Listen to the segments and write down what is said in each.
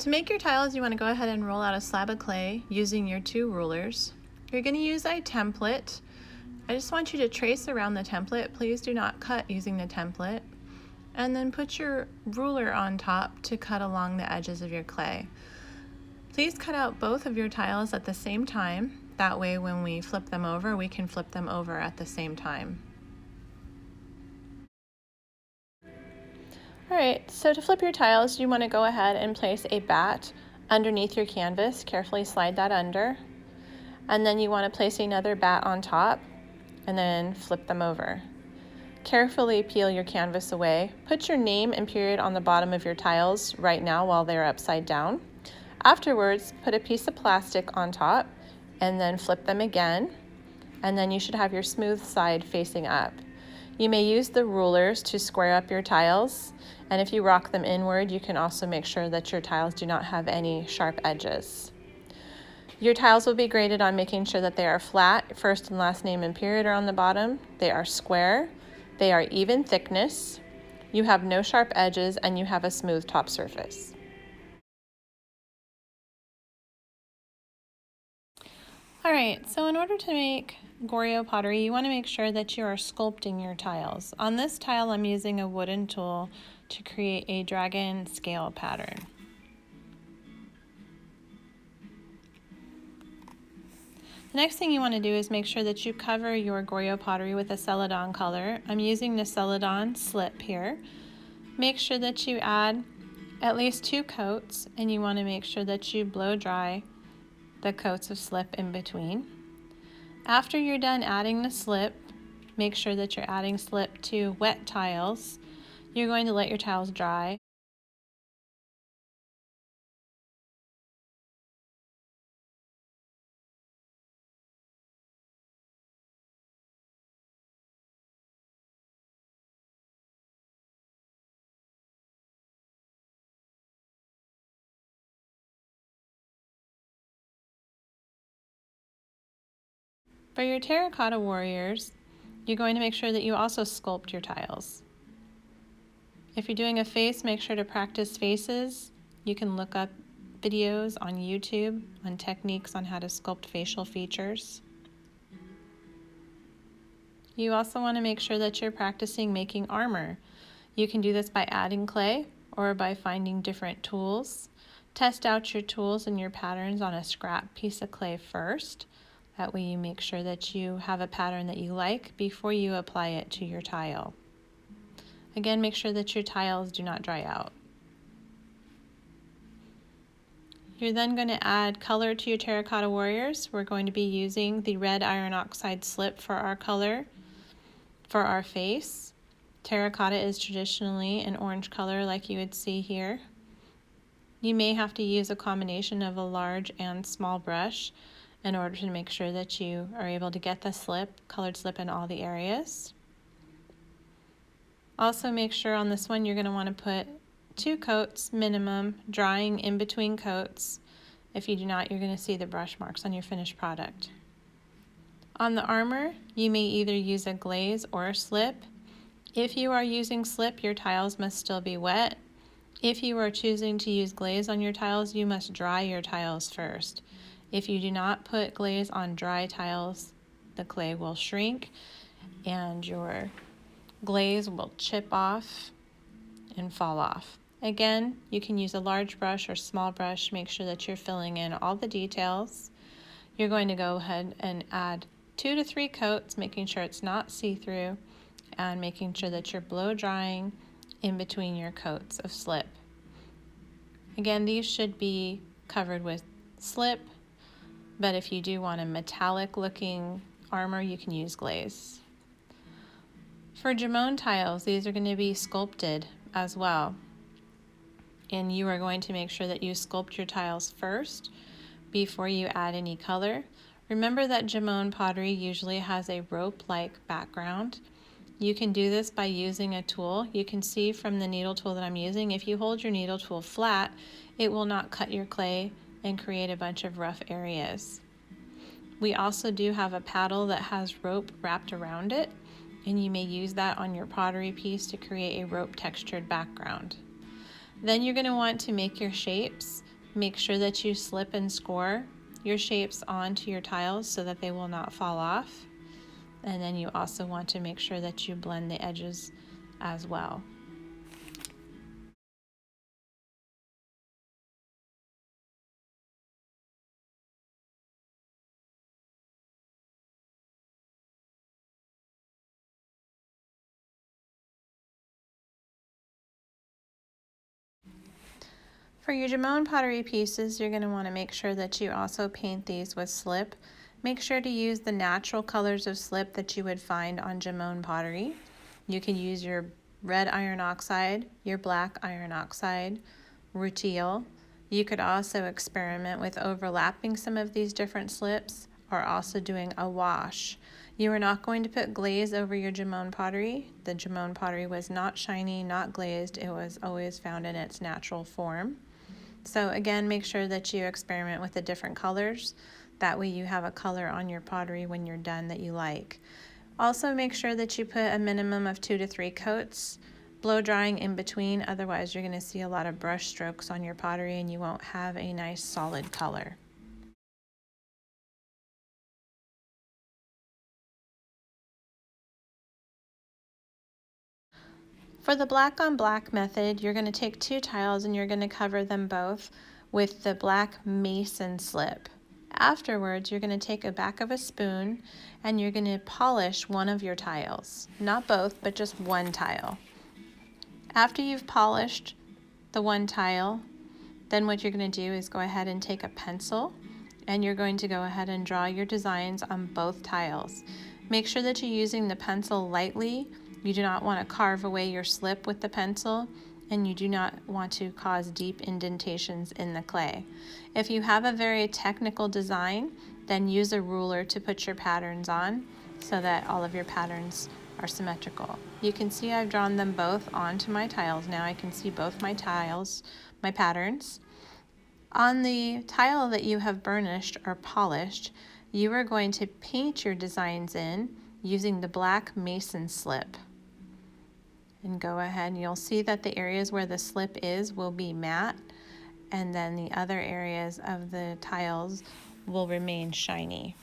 To make your tiles, you want to go ahead and roll out a slab of clay using your 2 rulers. You're going to use a template. I just want you to trace around the template. Please do not cut using the template. And then put your ruler on top to cut along the edges of your clay. Please cut out both of your tiles at the same time. That way when we flip them over, we can flip them over at the same time. Alright, so to flip your tiles, you want to go ahead and place a bat underneath your canvas. Carefully slide that under. And then you want to place another bat on top and then flip them over. Carefully peel your canvas away. Put your name and period on the bottom of your tiles right now while they're upside down. Afterwards, put a piece of plastic on top and then flip them again. And then you should have your smooth side facing up. You may use the rulers to square up your tiles, and if you rock them inward, you can also make sure that your tiles do not have any sharp edges. Your tiles will be graded on making sure that they are flat. First and last name and period are on the bottom. They are square. They are even thickness. You have no sharp edges, and you have a smooth top surface. All right, so in order to make Goryeo pottery, you want to make sure that you are sculpting your tiles. On this tile, I'm using a wooden tool to create a dragon scale pattern. The next thing you want to do is make sure that you cover your Goryeo pottery with a celadon color. I'm using the celadon slip here. Make sure that you add at least 2 coats, and you want to make sure that you blow dry the coats of slip in between. After you're done adding the slip, make sure that you're adding slip to wet tiles. You're going to let your tiles dry. For your terracotta warriors, you're going to make sure that you also sculpt your tiles. If you're doing a face, make sure to practice faces. You can look up videos on YouTube on techniques on how to sculpt facial features. You also want to make sure that you're practicing making armor. You can do this by adding clay or by finding different tools. Test out your tools and your patterns on a scrap piece of clay first. That way you make sure that you have a pattern that you like before you apply it to your tile. Again, make sure that your tiles do not dry out. You're then going to add color to your terracotta warriors. We're going to be using the red iron oxide slip for our color for our face. Terracotta is traditionally an orange color like you would see here. You may have to use a combination of a large and small brush in order to make sure that you are able to get the slip, colored slip in all the areas. Also make sure on this one you're going to want to put 2 coats minimum, drying in between coats. If you do not, you're going to see the brush marks on your finished product. On the armor, you may either use a glaze or a slip. If you are using slip, your tiles must still be wet. If you are choosing to use glaze on your tiles, you must dry your tiles first. If you do not put glaze on dry tiles, the clay will shrink and your glaze will chip off and fall off. Again, you can use a large brush or small brush. Make sure that you're filling in all the details. You're going to go ahead and add 2 to 3 coats, making sure it's not see-through, and making sure that you're blow drying in between your coats of slip. Again, these should be covered with slip, but if you do want a metallic looking armor, you can use glaze. For Jomon tiles, these are going to be sculpted as well. And you are going to make sure that you sculpt your tiles first before you add any color. Remember that Jomon pottery usually has a rope-like background. You can do this by using a tool. You can see from the needle tool that I'm using, if you hold your needle tool flat, it will not cut your clay and create a bunch of rough areas. We also do have a paddle that has rope wrapped around it, and you may use that on your pottery piece to create a rope textured background. Then you're going to want to make your shapes. make sure that you slip and score your shapes onto your tiles so that they will not fall off. And then you also want to make sure that you blend the edges as well. For your Jomon pottery pieces, you're going to want to make sure that you also paint these with slip. Make sure to use the natural colors of slip that you would find on Jomon pottery. You can use your red iron oxide, your black iron oxide, rutile. You could also experiment with overlapping some of these different slips or also doing a wash. You are not going to put glaze over your Jomon pottery. The Jomon pottery was not shiny, not glazed. It was always found in its natural form. So again, make sure that you experiment with the different colors. That way you have a color on your pottery when you're done that you like. Also make sure that you put a minimum of 2 to 3 coats, blow drying in between, otherwise you're going to see a lot of brush strokes on your pottery and you won't have a nice solid color. For the black on black method, you're going to take 2 tiles and you're going to cover them both with the black mason slip. Afterwards, you're going to take a back of a spoon and you're going to polish one of your tiles. Not both, but just one tile. After you've polished the one tile, then what you're going to do is go ahead and take a pencil and you're going to go ahead and draw your designs on both tiles. Make sure that you're using the pencil lightly. You do not want to carve away your slip with the pencil, and you do not want to cause deep indentations in the clay. If you have a very technical design, then use a ruler to put your patterns on so that all of your patterns are symmetrical. You can see I've drawn them both onto my tiles. Now I can see both my tiles, my patterns. On the tile that you have burnished or polished, you are going to paint your designs in using the black mason slip. And go ahead and you'll see that the areas where the slip is will be matte, and then the other areas of the tiles will remain shiny.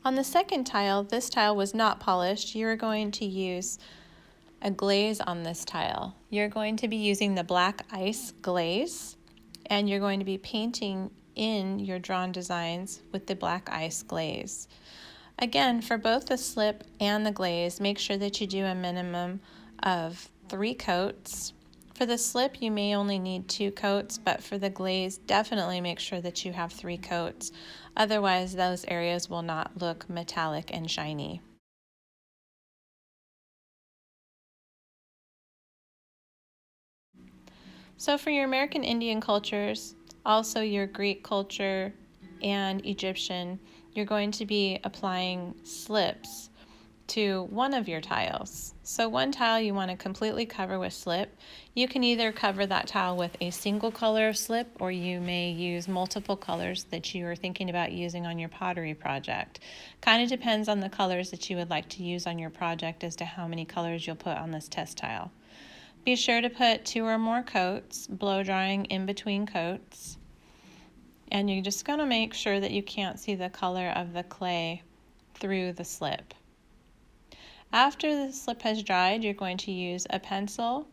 On the second tile, this tile was not polished. You're going to use a glaze on this tile. You're going to be using the black ice glaze, and you're going to be painting in your drawn designs with the black ice glaze. Again, for both the slip and the glaze, make sure that you do a minimum of 3 coats. For the slip, you may only need 2 coats, but for the glaze, definitely make sure that you have 3 coats. Otherwise, those areas will not look metallic and shiny. So for your American Indian cultures, also your Greek culture and Egyptian, you're going to be applying slips to one of your tiles. So one tile you want to completely cover with slip. You can either cover that tile with a single color of slip, or you may use multiple colors that you are thinking about using on your pottery project. Kind of depends on the colors that you would like to use on your project as to how many colors you'll put on this test tile. Be sure to put 2 or more coats, blow drying in between coats. And you're just going to make sure that you can't see the color of the clay through the slip. After the slip has dried, you're going to use a pencil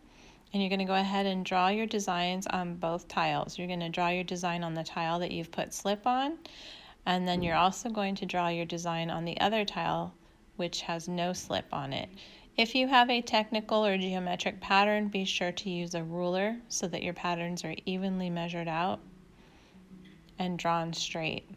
and you're going to go ahead and draw your designs on both tiles. You're going to draw your design on the tile that you've put slip on, and then you're also going to draw your design on the other tile which has no slip on it. If you have a technical or geometric pattern, be sure to use a ruler so that your patterns are evenly measured out and drawn straight.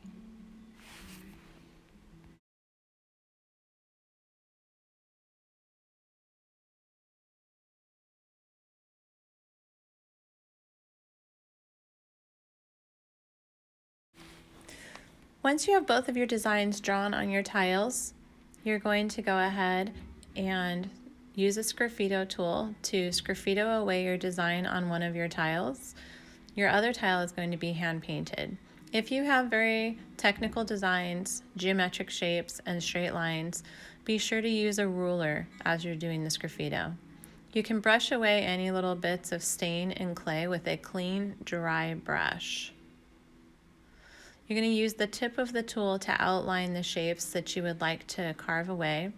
Once you have both of your designs drawn on your tiles, you're going to go ahead and use a Sgraffito tool to Sgraffito away your design on one of your tiles. Your other tile is going to be hand painted. If you have very technical designs, geometric shapes, and straight lines, be sure to use a ruler as you're doing the Sgraffito. You can brush away any little bits of stain and clay with a clean, dry brush. You're going to use the tip of the tool to outline the shapes that you would like to carve away,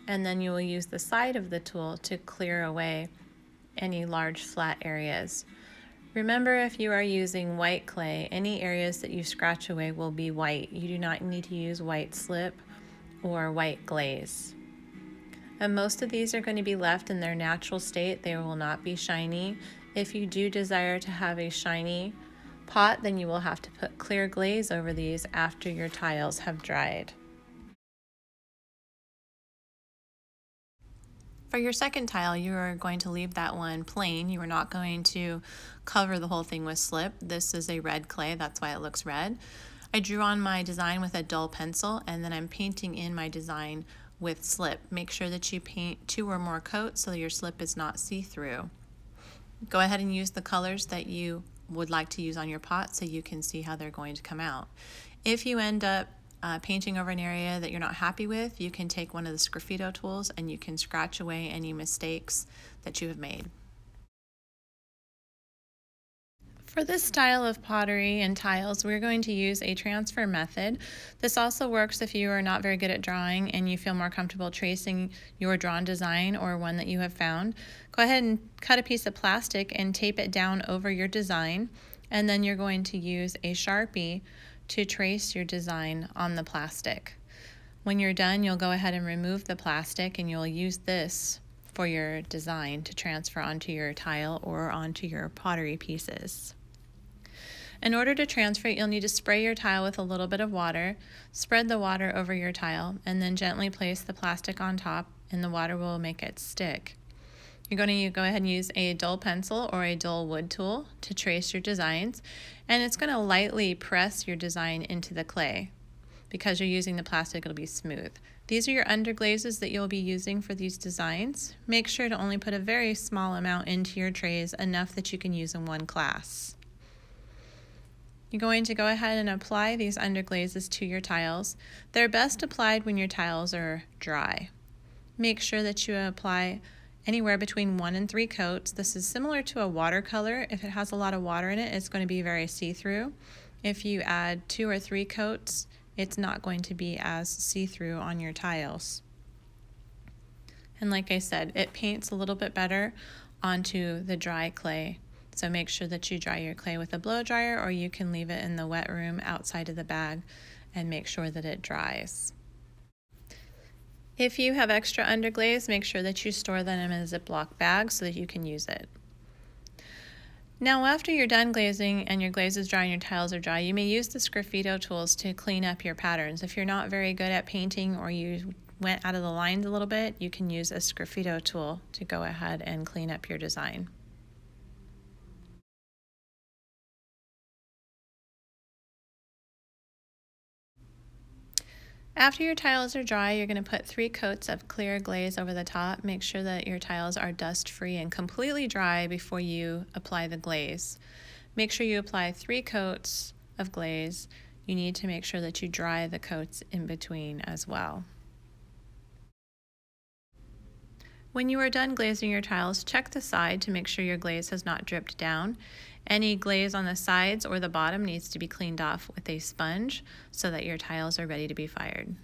and then you will use the side of the tool to clear away any large flat areas. Remember, if you are using white clay, any areas that you scratch away will be white. You do not need to use white slip or white glaze. And most of these are going to be left in their natural state. They will not be shiny. If you do desire to have a shiny pot, then you will have to put clear glaze over these after your tiles have dried. For your second tile, you are going to leave that one plain. You are not going to cover the whole thing with slip. This is a red clay, that's why it looks red. I drew on my design with a dull pencil, and then I'm painting in my design with slip. Make sure that you paint 2 or more coats so your slip is not see-through. Go ahead and use the colors that you would like to use on your pot so you can see how they're going to come out. If you end up painting over an area that you're not happy with, you can take one of the Sgraffito tools and you can scratch away any mistakes that you have made. For this style of pottery and tiles, we're going to use a transfer method. This also works if you are not very good at drawing and you feel more comfortable tracing your drawn design or one that you have found. Go ahead and cut a piece of plastic and tape it down over your design, and then you're going to use a Sharpie to trace your design on the plastic. When you're done, you'll go ahead and remove the plastic and you'll use this for your design to transfer onto your tile or onto your pottery pieces. In order to transfer it, you'll need to spray your tile with a little bit of water, spread the water over your tile, and then gently place the plastic on top, and the water will make it stick. You're going to go ahead and use a dull pencil or a dull wood tool to trace your designs, and it's going to lightly press your design into the clay. Because you're using the plastic, it'll be smooth. These are your underglazes that you'll be using for these designs. Make sure to only put a very small amount into your trays, enough that you can use in one class. You're going to go ahead and apply these underglazes to your tiles. They're best applied when your tiles are dry. Make sure that you apply anywhere between 1 and 3 coats. This is similar to a watercolor. If it has a lot of water in it, it's going to be very see-through. If you add 2 or 3 coats, it's not going to be as see-through on your tiles. And like I said, it paints a little bit better onto the dry clay. So make sure that you dry your clay with a blow dryer, or you can leave it in the wet room outside of the bag and make sure that it dries. If you have extra underglaze, make sure that you store them in a Ziploc bag so that you can use it. Now, after you're done glazing and your glaze is dry and your tiles are dry, you may use the Sgraffito tools to clean up your patterns. If you're not very good at painting or you went out of the lines a little bit, you can use a Sgraffito tool to go ahead and clean up your design. After your tiles are dry, you're going to put 3 coats of clear glaze over the top. Make sure that your tiles are dust-free and completely dry before you apply the glaze. Make sure you apply 3 coats of glaze. You need to make sure that you dry the coats in between as well. When you are done glazing your tiles, check the side to make sure your glaze has not dripped down. Any glaze on the sides or the bottom needs to be cleaned off with a sponge so that your tiles are ready to be fired.